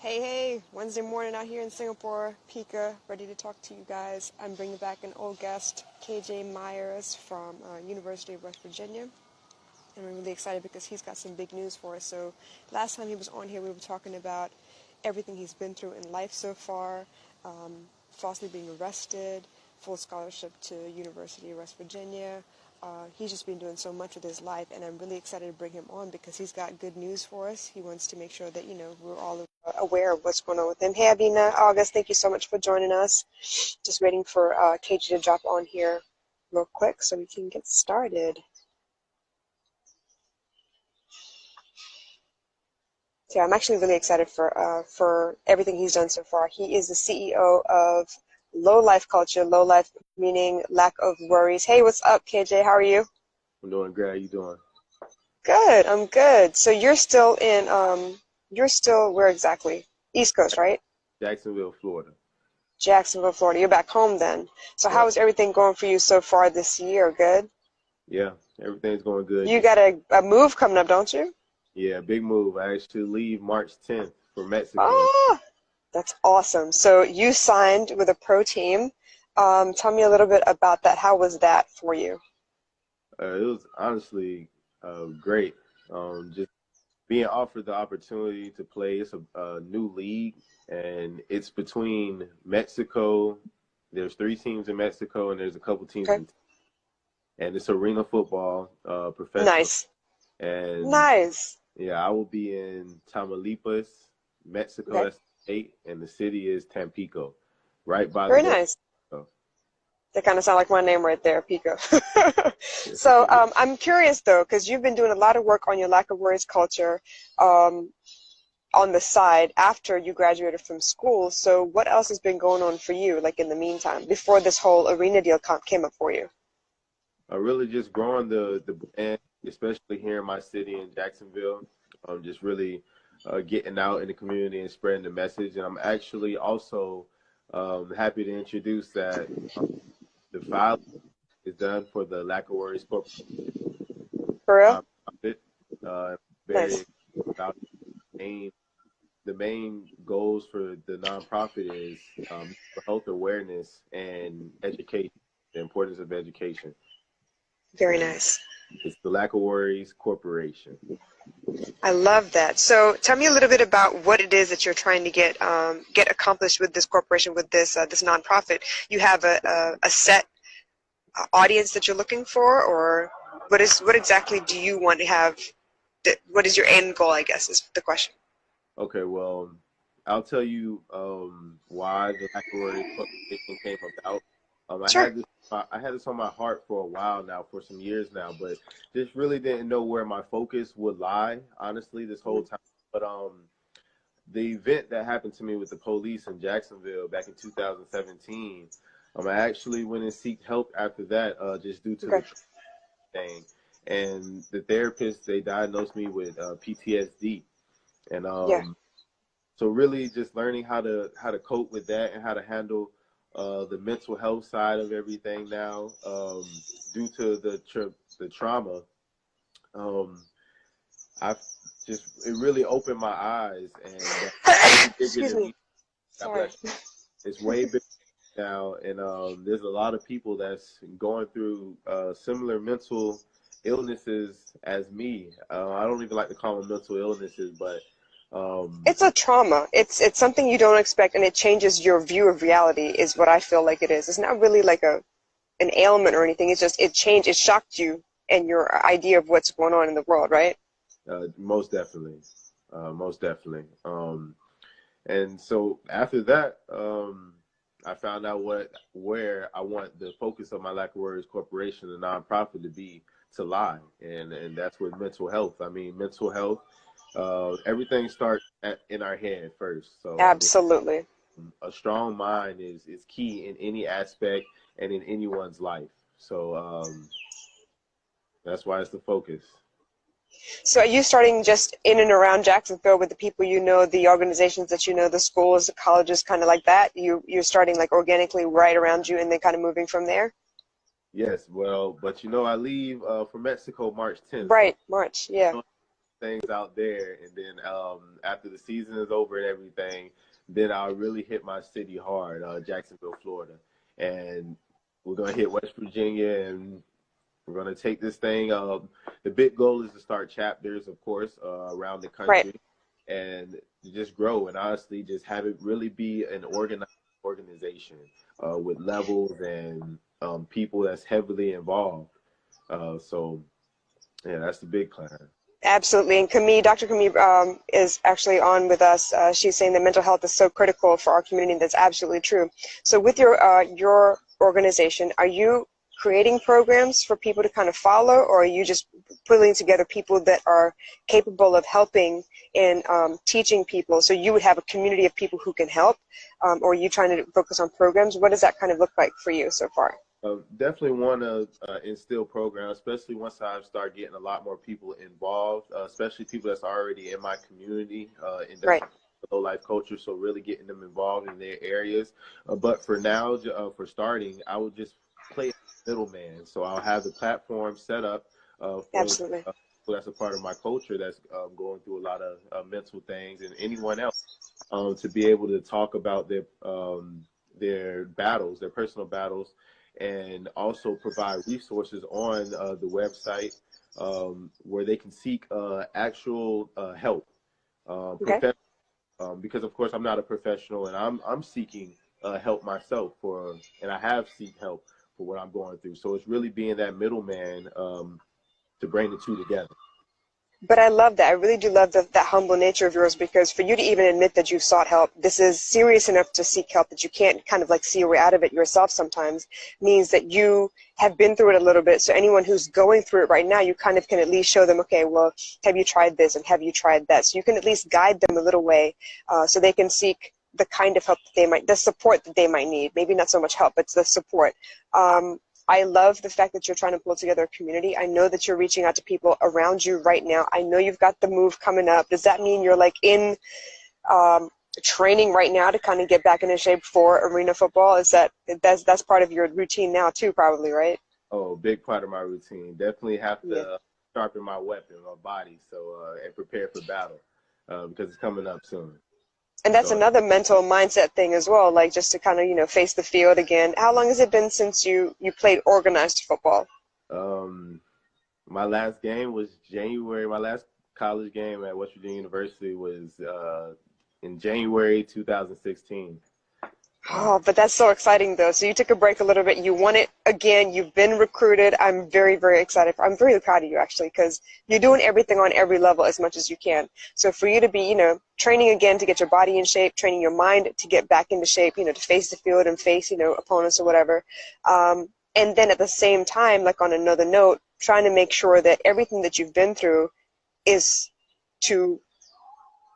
Hey, Wednesday morning out here in Singapore, Pika, ready to talk to you guys. I'm bringing back an old guest, KJ Myers from University of West Virginia. And we're really excited because he's got some big news for us. So last time he was on here, we were talking about everything he's been through in life so far, falsely being arrested, full scholarship to University of West Virginia. He's just been doing so much with his life, and I'm really excited to bring him on because he's got good news for us. He wants to make sure that, we're all aware of what's going on with him. Hey, Abina, August, thank you so much for joining us. Just waiting for KJ to drop on here real quick so we can get started. So yeah, I'm actually really excited for everything he's done so far. He is the CEO of Low Life Culture. Low Life meaning lack of worries. Hey, what's up, KJ? How are you? I'm doing great. How you doing? Good. I'm good. So you're still where exactly? East Coast, right? Jacksonville, Florida. Jacksonville, Florida. You're back home then. So how Yep. is everything going for you so far this year? Good? Yeah, everything's going good. You got a move coming up, don't you? Yeah, big move. I actually leave March 10th for Mexico. Oh, that's awesome. So you signed with a pro team. Tell me a little bit about that. How was that for you? It was honestly great. Just being offered the opportunity to play. It's a new league, and it's between Mexico. There's three teams in Mexico, and there's a couple teams Okay. and it's arena football, professional. Nice. And Nice. yeah, I will be in Tamaulipas, Mexico. Okay. That's the state, and the city is Tampico, right by the Very border. nice. So, They kind of sound like my name right there, Pico. So I'm curious though, because you've been doing a lot of work on your lack of worries culture um, on the side after you graduated from school. So what else has been going on for you, like in the meantime, before this whole arena deal came up for you? really just growing the brand, especially here in my city in Jacksonville. Just really getting out in the community and spreading the message. And I'm actually also happy to introduce that the file is done for the Lack of Worries Corporate For real? nonprofit. Very Nice. about the main goals for the nonprofit is health awareness and education, the importance of education. Very And nice. it's the Lack of Worries Corporation. I love that. So tell me a little bit about what it is that you're trying to get accomplished with this corporation, with this nonprofit. You have a set audience that you're looking for, or what exactly do you want to have? What is your end goal, I guess, is the question. Okay, well, I'll tell you why the Lack of Worries Corporation came about. Sure. I had this on my heart for a while now, for some years now, but just really didn't know where my focus would lie, honestly, this whole time. But the event that happened to me with the police in Jacksonville back in 2017, I actually went and seeked help after that, just due to Okay. the thing. And the therapist, they diagnosed me with PTSD, and Yeah. so really just learning how to cope with that and how to handle the mental health side of everything now, due to the trauma. Um, I just it really opened my eyes, and way bigger Excuse than me. me. God Sorry. bless you. It's way bigger now, and there's a lot of people that's going through similar mental illnesses as me. I don't even like to call them mental illnesses, but um, It's a trauma. It's something you don't expect, and it changes your view of reality. Is what I feel like it is. It's not really like an ailment or anything. It's just it shocked you and your idea of what's going on in the world, right? most definitely, most definitely. And so after that, I found out where I want the focus of my Lack of Words Corporation, the nonprofit, to be to lie, and that's with mental health. I mean, mental health. Everything starts in our head first. So I mean, Absolutely. a strong mind is key in any aspect and in anyone's life. So that's why it's the focus. So are you starting just in and around Jacksonville with the people you know, the organizations that you know, the schools, the colleges, kind of like that? You're starting like organically right around you and then kind of moving from there? Yes, well, but I leave for Mexico March 10th, so Right, March, yeah. things out there, and then after the season is over and everything, then I'll really hit my city hard, Jacksonville, Florida, and we're gonna hit West Virginia, and we're gonna take this thing. The big goal is to start chapters, of course, around the country, Right. and to just grow, and honestly, just have it really be an organized organization with levels and people that's heavily involved. So, yeah, that's the big plan. Absolutely. And Camille, Dr. Camille is actually on with us. She's saying that mental health is so critical for our community. That's absolutely true. So with your organization, are you creating programs for people to kind of follow, or are you just putting together people that are capable of helping and teaching people? So you would have a community of people who can help, or are you trying to focus on programs? What does that kind of look like for you so far? Definitely want to instill programs, especially once I start getting a lot more people involved, especially people that's already in my community in the Right. low life culture. So really getting them involved in their areas. But for now, for starting, I would just play middleman. So I'll have the platform set up for Absolutely. that's a part of my culture that's going through a lot of mental things, and anyone else to be able to talk about their battles, their personal battles, and also provide resources on the website where they can seek actual help. Okay. Because of course I'm not a professional, and I'm seeking help myself and I have seek help for what I'm going through. So it's really being that middleman to bring the two together. But I love that. I really do love that humble nature of yours, because for you to even admit that you've sought help, this is serious enough to seek help that you can't kind of like see a way out of it yourself sometimes, means that you have been through it a little bit. So anyone who's going through it right now, you kind of can at least show them, okay, well, have you tried this and have you tried that? So you can at least guide them a little way so they can seek the kind of help that the support that they might need. Maybe not so much help, but the support. I love the fact that you're trying to pull together a community. I know that you're reaching out to people around you right now. I know you've got the move coming up. Does that mean you're like in training right now to kind of get back into shape for arena football? That's part of your routine now too, probably, right? Oh, big part of my routine. Definitely have to sharpen my weapon, my body, so and prepare for battle because it's coming up soon. And that's another mental mindset thing as well, like just to kind of, face the field again. How long has it been since you played organized football? My last game was January. My last college game at West Virginia University was in January 2016. Oh, but that's so exciting, though. So you took a break a little bit. You won it again. You've been recruited. I'm very, very excited. I'm really proud of you, actually, because you're doing everything on every level as much as you can. So for you to be, training again to get your body in shape, training your mind to get back into shape, to face the field and face, opponents or whatever. And then at the same time, like on another note, trying to make sure that everything that you've been through is to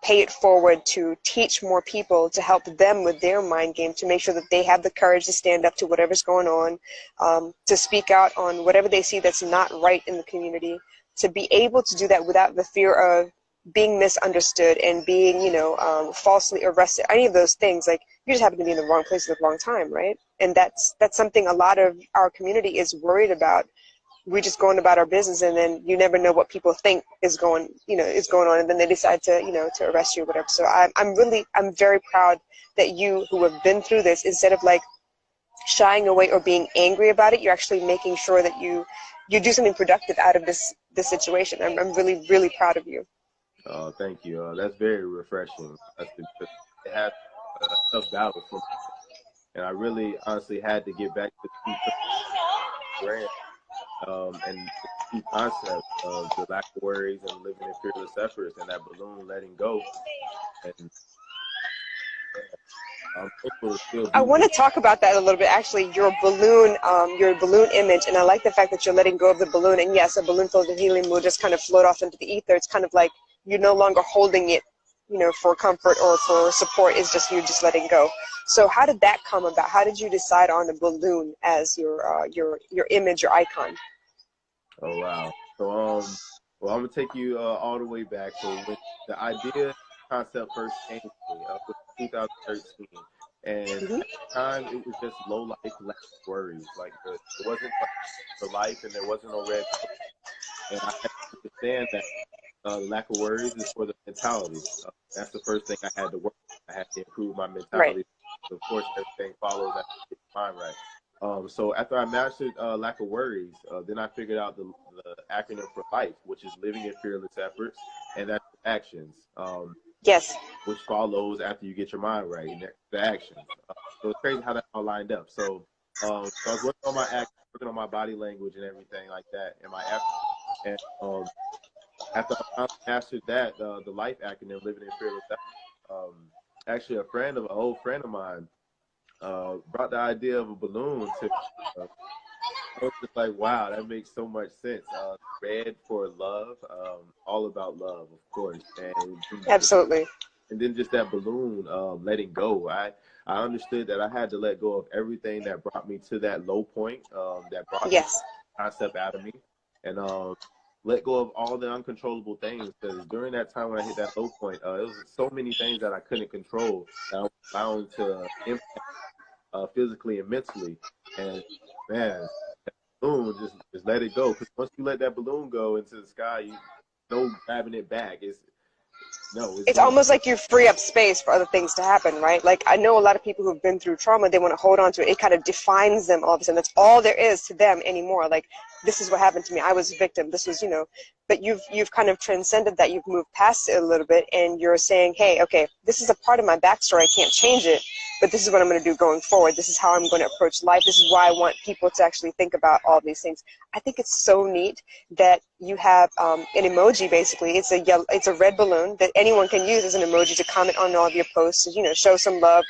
pay it forward, to teach more people, to help them with their mind game, to make sure that they have the courage to stand up to whatever's going on, to speak out on whatever they see that's not right in the community, to be able to do that without the fear of being misunderstood and being, falsely arrested, any of those things. Like, you just happen to be in the wrong place at the wrong time, right? And that's something a lot of our community is worried about. We're just going about our business, and then you never know what people think is going on, and then they decide to, to arrest you or whatever. So I'm very proud that you, who have been through this, instead of like shying away or being angry about it, you're actually making sure that you do something productive out of this situation. I'm really, really proud of you. Oh, thank you. That's very refreshing. It had a tough battle for me, and I really, honestly, had to get back to the brand. And the key concept of the lack of worries and living in fearless efforts, and that balloon letting go. And I'm thankful to still be I want here. to talk about that a little bit. Actually, your balloon image, and I like the fact that you're letting go of the balloon. And yes, a balloon filled with helium will just kind of float off into the ether. It's kind of like you're no longer holding it, for comfort or for support. It's just you're just letting go. So how did that come about? How did you decide on the balloon as your image, your icon? Oh wow! So well, I'm gonna take you all the way back. So when the idea concept first came to me, was 2013, and at Mm-hmm. the time it was just low life, lack of worries. Like there wasn't like the life, and there wasn't no red. And I had to understand that the lack of worries is for the mentality. That's the first thing I had to work. I had to improve my Right. mentality. Of course, everything follows after you get your mind right. So after I mastered lack of worries, then I figured out the acronym for life, which is living in fearless efforts, and that's actions, Yes. which follows after you get your mind right, and the actions. So it's crazy how that all lined up. So I was working on my act, working on my body language and everything like that, and my effort. And after I finally mastered that, the life acronym, living in fearless efforts, actually an old friend of mine, brought the idea of a balloon to. I was just like, wow, that makes so much sense. Red for love, all about love, of course, Absolutely. and then just that balloon, letting go. I understood that I had to let go of everything that brought me to that low point, that brought the Yes. concept out of me, and let go of all the uncontrollable things. Because during that time when I hit that low point, it was so many things that I couldn't control that I was bound to impact physically and mentally. And man, balloon, just let it go. Because once you let that balloon go into the sky, you no grabbing it back. It's It's gone. almost like you free up space for other things to happen, right? Like I know a lot of people who've been through trauma, they want to hold on to it. It kind of defines them all of a sudden. That's all there is to them anymore. Like this is what happened to me. I was a victim. This was, but you've kind of transcended that. You've moved past it a little bit, and you're saying, hey, okay, this is a part of my backstory. I can't change it, but this is what I'm going to do going forward. This is how I'm going to approach life. This is why I want people to actually think about all these things. I think it's so neat that you have an emoji. Basically, it's a red balloon that anyone can use as an emoji to comment on all of your posts. Show some love,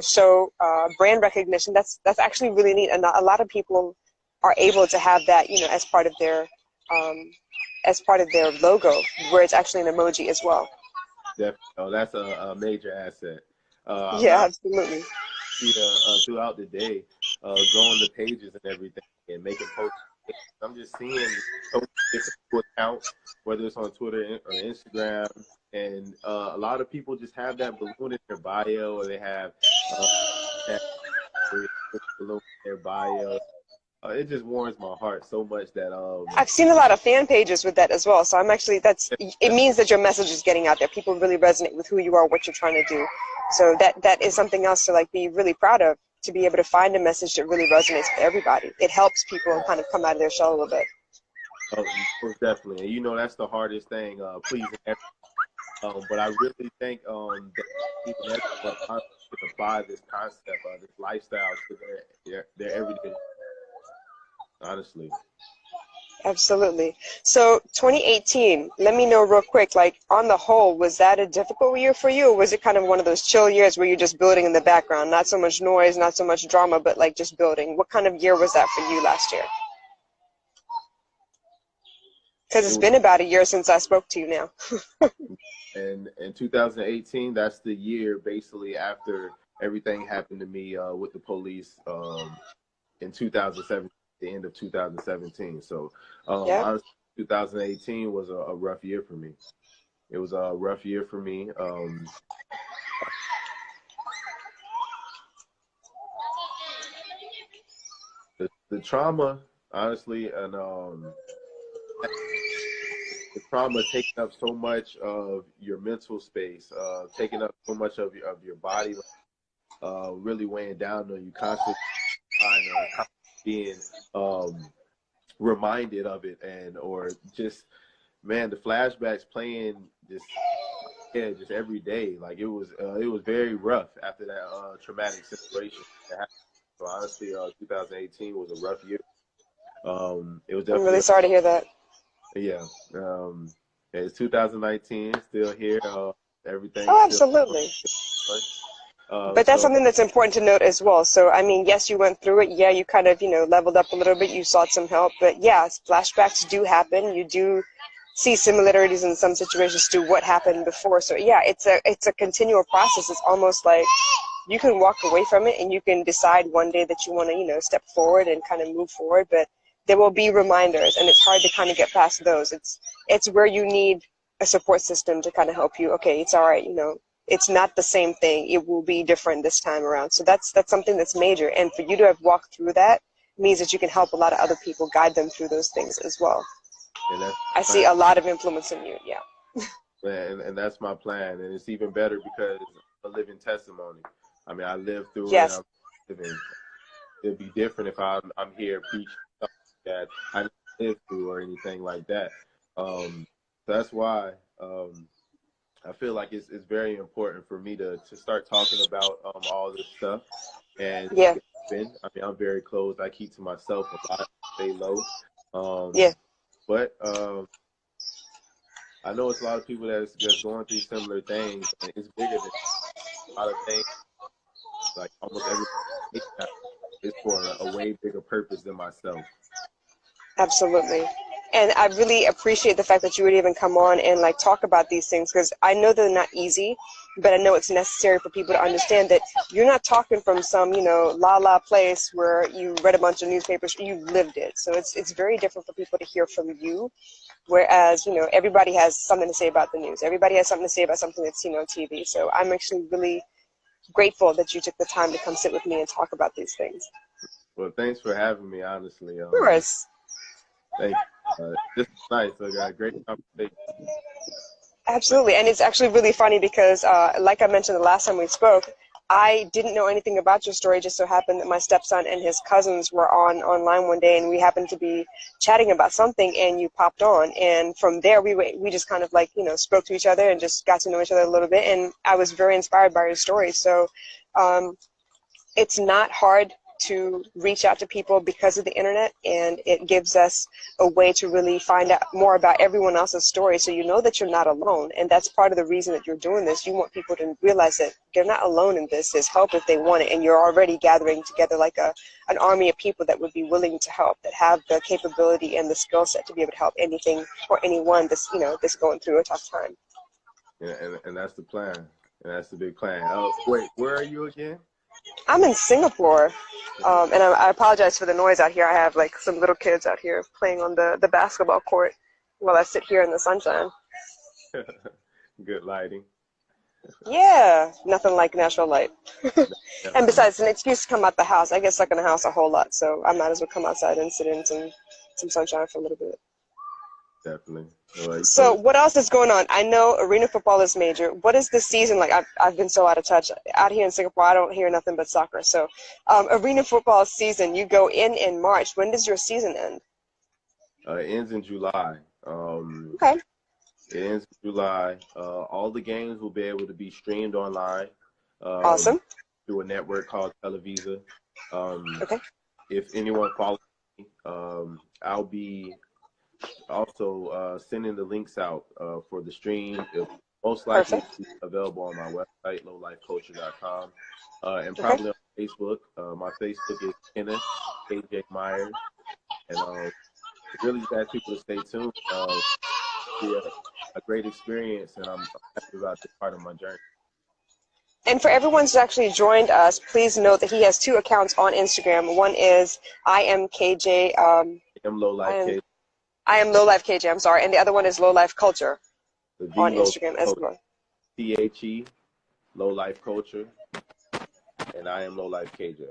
show brand recognition. That's actually really neat, and a lot of people are able to have that, as part of their logo, where it's actually an emoji as well. Definitely. Oh, that's a major asset. Yeah, absolutely. Throughout the day, growing the pages and everything, and making posts. I'm just seeing so many different accounts, whether it's on Twitter or Instagram, and a lot of people just have that balloon in their bio, or they have that balloon in their bio. It just warms my heart so much that I've seen a lot of fan pages with that as well. So I'm actually, it means that your message is getting out there. People really resonate with who you are, what you're trying to do. So that is something else to be really proud of, to be able to find a message that really resonates with everybody. It helps people kind of come out of their shell a little bit. Most definitely. And that's the hardest thing, pleasing everyone. But I really think that even everyone can apply this concept, this lifestyle to their everyday, honestly. Absolutely. So 2018, let me know real quick, on the whole, was that a difficult year for you, or was it kind of one of those chill years where you're just building in the background, not so much noise, not so much drama, but just building? What kind of year was that for you last year? Because it's been about a year since I spoke to you now. And in 2018, that's the year basically after everything happened to me with the police in 2007, the end of 2017. So honestly, 2018 was a rough year for me. It was a rough year for me. The trauma, honestly, and the trauma taking up so much of your mental space, taking up so much of your body, really weighing down on you, constantly being reminded of it, or just, man, the flashbacks playing just every day. It was very rough after that traumatic situation that happened. So honestly, 2018 was a rough year. It was definitely. I'm really sorry to hear that. Yeah. It's 2019, still here. Everything. Oh, absolutely. But that's something that's important to note as well. So, I mean, yes, you went through it. Yeah, you kind of, leveled up a little bit. You sought some help. But yeah, flashbacks do happen. You do see similarities in some situations to what happened before. So yeah, it's a continual process. It's almost like you can walk away from it and you can decide one day that you want to, step forward and kind of move forward. But there will be reminders, and it's hard to kind of get past those. It's where you need a support system to kind of help you. Okay, it's all right. It's not the same thing. It will be different this time around. So that's something that's major. And for you to have walked through that means that you can help a lot of other people, guide them through those things as well. And that's I see a lot of influence in you. Yeah. and that's my plan. And it's even better because I'm a living testimony. I mean, I lived through it. Yes. I'm living. It'd be different if I'm here preaching something that I didn't live through or anything like that. So that's why I feel like it's very important for me to start talking about all this stuff. And Yeah. I mean, I'm very closed. I keep to myself a lot, stay low. Yeah. But I know it's a lot of people that's just going through similar things, and it's bigger than a lot of things. Like almost everything is for a way bigger purpose than myself. Absolutely. And I really appreciate the fact that you would even come on and like talk about these things, because I know they're not easy, but I know it's necessary for people to understand that you're not talking from some, la place where you read a bunch of newspapers, you lived it. So it's very different for people to hear from you. Whereas, everybody has something to say about the news. Everybody has something to say about something that's seen on TV. So I'm actually really grateful that you took the time to come sit with me and talk about these things. Well, thanks for having me, honestly. Of course. Thank you. This is nice. I got a great conversation. Absolutely. And it's actually really funny because, like I mentioned the last time we spoke, I didn't know anything about your story. It just so happened that my stepson and his cousins were online one day, and we happened to be chatting about something, and you popped on. And from there, we just kind of like, spoke to each other and just got to know each other a little bit. And I was very inspired by your story. So it's not hard to reach out to people because of the internet, and it gives us a way to really find out more about everyone else's story, so you know that you're not alone. And that's part of the reason that you're doing this. You want people to realize that they're not alone in this. There's help if they want it, and you're already gathering together like an army of people that would be willing to help, that have the capability and the skill set to be able to help anything or anyone that's that's going through a tough time. Yeah, and that's the plan, and that's the big plan. Oh, wait, where are you again? I'm in Singapore, and I apologize for the noise out here. I have like some little kids out here playing on the basketball court while I sit here in the sunshine. Good lighting. Yeah, nothing like natural light. And besides, an excuse to come out the house. I get stuck in the house a whole lot, so I might as well come outside and sit in some sunshine for a little bit. Definitely. So what else is going on? I know arena football is major. What is this season like? I've been so out of touch. Out here in Singapore, I don't hear nothing but soccer. So arena football season, you go in March. When does your season end? It ends in July. Okay. It ends in July. All the games will be able to be streamed online. Awesome. Through a network called Televisa. Okay. If anyone follows me, I'll be also sending the links out for the stream. It'll most likely be available on my website, lowlifeculture.com, and probably on Facebook. My Facebook is Kenneth KJ Myers, and really just ask people to stay tuned. Be a great experience, and I'm happy about this part of my journey. And for everyone who's actually joined us, please note that he has two accounts on Instagram. One is I am KJ. I am Low Life KJ, I'm sorry. And the other one is Low Life Culture on Instagram as well. THE, Low Life Culture, and I am Low Life KJ.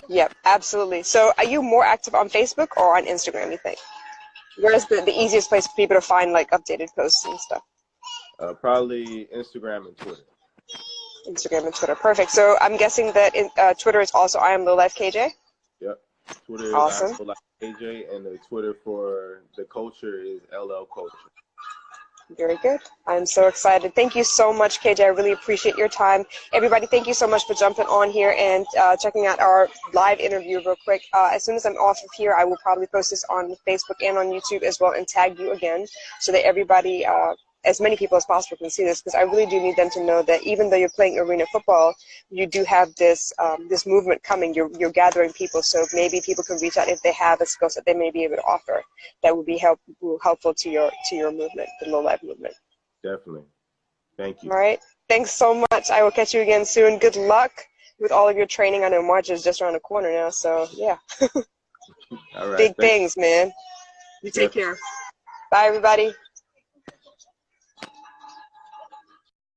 Yep, absolutely. So are you more active on Facebook or on Instagram, you think? Where's the easiest place for people to find like updated posts and stuff? Probably Instagram and Twitter. Instagram and Twitter, perfect. So I'm guessing that Twitter is also I am Low Life KJ? Yep. Twitter is awesome. Low Life KJ, and the Twitter for the culture is LL Culture. Very good. I'm so excited. Thank you so much, KJ. I really appreciate your time. Everybody, thank you so much for jumping on here and checking out our live interview real quick. As soon as I'm off of here, I will probably post this on Facebook and on YouTube as well and tag you again so that everybody, as many people as possible can see this, because I really do need them to know that even though you're playing arena football, you do have this this movement coming. You're gathering people, so maybe people can reach out if they have a skill set they may be able to offer that would be helpful to your movement, the Low Life movement. Definitely. Thank you. All right. Thanks so much. I will catch you again soon. Good luck with all of your training. I know March is just around the corner now, so yeah. All right. Big things, man. You take care. Bye, everybody.